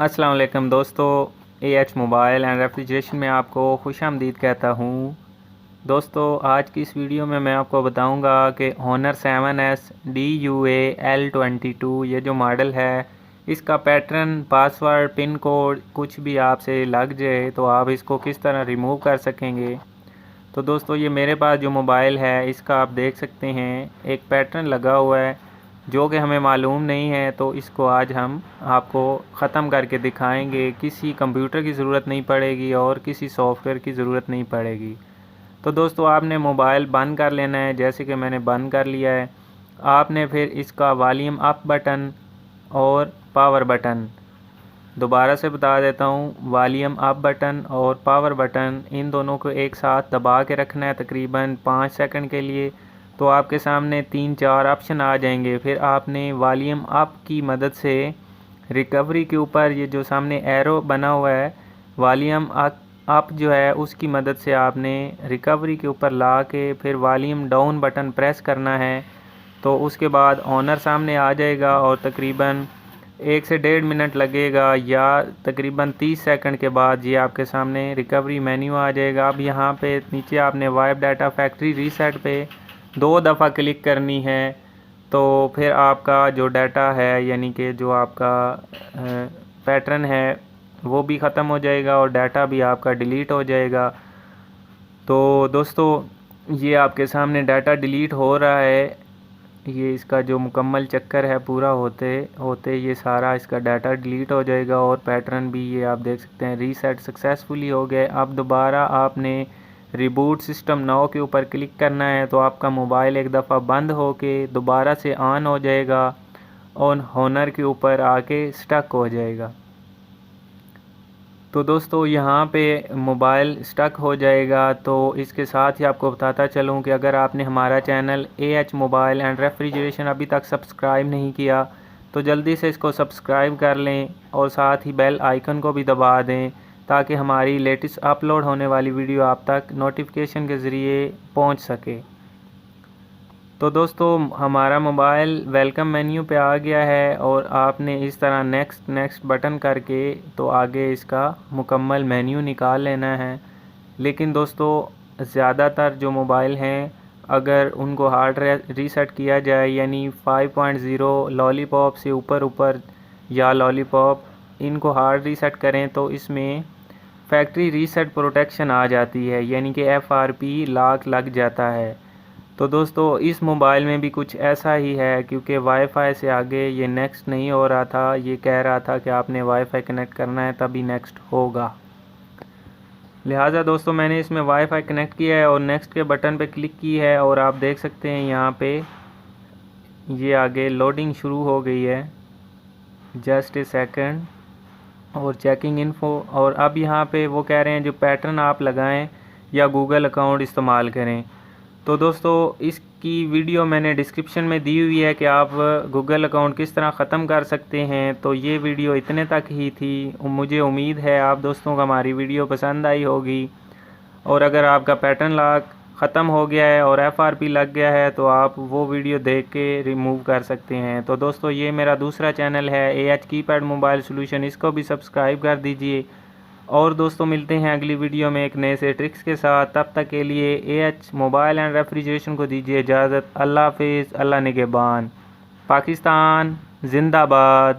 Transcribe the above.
अस्सलाम वालेकुम दोस्तों, एएच मोबाइल एंड रेफ्रिजरेशन में आपको खुशामदीद कहता हूँ। दोस्तों, आज की इस वीडियो में मैं आपको बताऊंगा कि Honor 7S DUA-L22 ये जो मॉडल है, इसका पैटर्न, पासवर्ड, पिन कोड कुछ भी आपसे लग जाए तो आप इसको किस तरह रिमूव कर सकेंगे। तो दोस्तों, ये मेरे पास जो मोबाइल है इसका आप देख सकते हैं एक पैटर्न लगा हुआ है जो कि हमें मालूम नहीं है। तो इसको आज हम आपको ख़त्म करके दिखाएंगे। किसी कंप्यूटर की ज़रूरत नहीं पड़ेगी और किसी सॉफ्टवेयर की ज़रूरत नहीं पड़ेगी। तो दोस्तों, आपने मोबाइल बंद कर लेना है, जैसे कि मैंने बंद कर लिया है। आपने फिर इसका वॉल्यूम अप बटन और पावर बटन, दोबारा से बता देता हूँ, वॉल्यूम अप बटन और पावर बटन इन दोनों को एक साथ दबा के रखना है तकरीबन 5 सेकंड के लिए। तो आपके सामने 3-4 ऑप्शन आ जाएंगे। फिर आपने वॉल्यूम अप की मदद से रिकवरी के ऊपर ये जो सामने एरो बना हुआ है, वॉल्यूम अप जो है उसकी मदद से आपने रिकवरी के ऊपर ला के फिर वॉल्यूम डाउन बटन प्रेस करना है। तो उसके बाद ऑनर सामने आ जाएगा और तकरीबन 1 से 1.5 मिनट लगेगा या तकरीबन 30 सेकंड के बाद ये आपके सामने रिकवरी मेन्यू आ जाएगा। अब यहाँ पे नीचे आपने वाइप डाटा फैक्ट्री रीसेट पे 2 दफ़ा क्लिक करनी है। तो फिर आपका जो डाटा है, यानी कि जो आपका पैटर्न है वो भी ख़त्म हो जाएगा और डाटा भी आपका डिलीट हो जाएगा। तो दोस्तों, ये आपके सामने डाटा डिलीट हो रहा है। ये इसका जो मुकम्मल चक्कर है पूरा होते होते ये सारा इसका डाटा डिलीट हो जाएगा और पैटर्न भी ये आप देख सकते हैं रीसेट सक्सेसफुली हो गए। अब दोबारा आपने रिबूट सिस्टम नाउ के ऊपर क्लिक करना है तो आपका मोबाइल एक दफ़ा बंद हो के दोबारा से ऑन हो जाएगा और Honor के ऊपर आके स्टक हो जाएगा। तो दोस्तों, यहाँ पे मोबाइल स्टक हो जाएगा। तो इसके साथ ही आपको बताता चलूँ कि अगर आपने हमारा channel AH mobile and refrigeration अभी तक सब्सक्राइब नहीं किया तो जल्दी से इसको सब्सक्राइब कर लें और साथ ही बेल आइकन को भी दबा दें ताकि हमारी लेटेस्ट अपलोड होने वाली वीडियो आप तक नोटिफिकेशन के ज़रिए पहुँच सके। तो दोस्तों, हमारा मोबाइल वेलकम मेन्यू पे आ गया है और आपने इस तरह नेक्स्ट बटन करके तो आगे इसका मुकम्मल मेन्यू निकाल लेना है। लेकिन दोस्तों, ज़्यादातर जो मोबाइल हैं अगर उनको हार्ड रीसेट किया जाए, यानी 5.0 लॉलीपॉप से ऊपर या लॉलीपॉप इनको हार्ड रीसेट करें तो इसमें फैक्ट्री रीसेट प्रोटेक्शन आ जाती है, यानी कि FRP लॉक लग जाता है। तो दोस्तों, इस मोबाइल में भी कुछ ऐसा ही है, क्योंकि वाईफाई से आगे ये नेक्स्ट नहीं हो रहा था। ये कह रहा था कि आपने वाईफाई कनेक्ट करना है तभी नेक्स्ट होगा। लिहाजा दोस्तों, मैंने इसमें वाईफाई कनेक्ट किया है और नेक्स्ट के बटन पे क्लिक की है और आप देख सकते हैं यहाँ पे ये आगे लोडिंग शुरू हो गई है। जस्ट ए सेकंड और चेकिंग इन्फो। और अब यहाँ पे वो कह रहे हैं जो पैटर्न आप लगाएं या गूगल अकाउंट इस्तेमाल करें। तो दोस्तों, इसकी वीडियो मैंने डिस्क्रिप्शन में दी हुई है कि आप गूगल अकाउंट किस तरह ख़त्म कर सकते हैं। तो ये वीडियो इतने तक ही थी। मुझे उम्मीद है आप दोस्तों को हमारी वीडियो पसंद आई होगी और अगर आपका पैटर्न लॉक ख़त्म हो गया है और FRP लग गया है तो आप वो वीडियो देख के रिमूव कर सकते हैं। तो दोस्तों, ये मेरा दूसरा चैनल है AH कीपैड मोबाइल सोल्यूशन, इसको भी सब्सक्राइब कर दीजिए। और दोस्तों, मिलते हैं अगली वीडियो में एक नए से ट्रिक्स के साथ। तब तक के लिए AH मोबाइल एंड रेफ्रिजरेशन को दीजिए इजाज़त। अल्लाह हाफिज़, अल्लाह निगहबान। पाकिस्तान जिंदाबाद।